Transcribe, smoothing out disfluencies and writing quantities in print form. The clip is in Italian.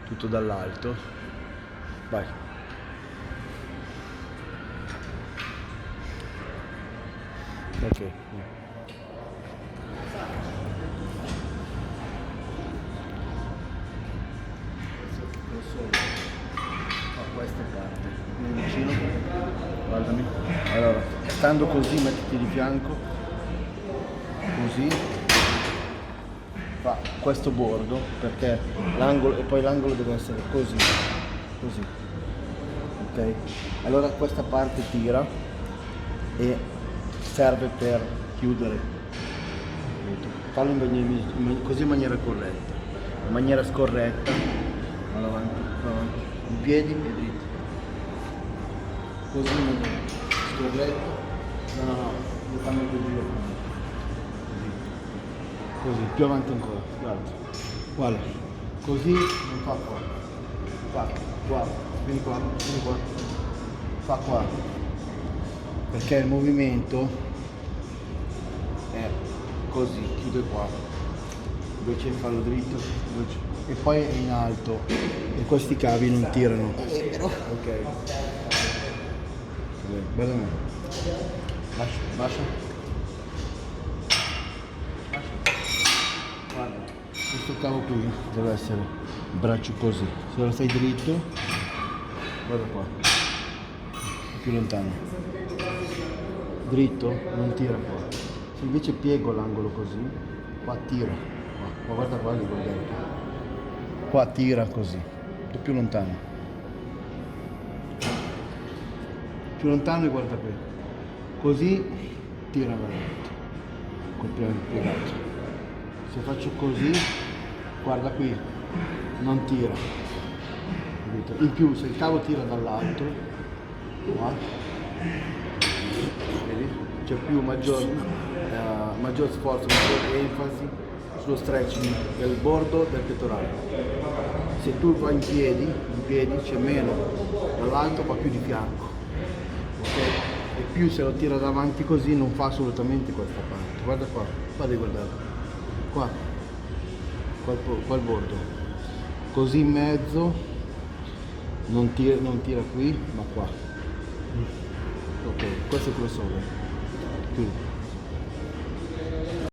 tutto dall'alto. Vai. Ok. A questa parte, vieni vicino, guardami. Allora, stando così, mettiti di fianco, così, fa questo bordo, perché l'angolo, e poi l'angolo deve essere così, così, ok? Allora questa parte tira e serve per chiudere, fallo così in maniera corretta, in maniera scorretta, avanti, in piedi e dritti, così in maniera scorretta, no, lo fanno così, così, più avanti ancora, guarda, così non fa qua, vieni qua, fa qua, perché il movimento è così, chiude qua, invece fallo dritto, e poi è in alto, e questi cavi non tirano. Ok. Guarda me. Lascia. Guarda, questo cavo qui deve essere braccio così. Se lo stai dritto, guarda qua, più lontano. Dritto, non tira qua. Se invece piego l'angolo così, qua tira. Ma guarda qua, qua tira così, più lontano. Più lontano e guarda qui. Così tira veramente. Col piano piegato. Se faccio così, guarda qui, non tira. In più, se il cavo tira dall'alto, qua, vedi? C'è più maggior sforzo, maggior enfasi sullo stretching del bordo del pettorale. Se tu vai in piedi c'è meno, dall'alto va più di fianco, okay? E più se lo tira davanti così non fa assolutamente questa parte. Guarda qua, devi guardare, qua il bordo, così in mezzo, non tira qui, ma qua. Ok, questo è il crossover. Chiudi.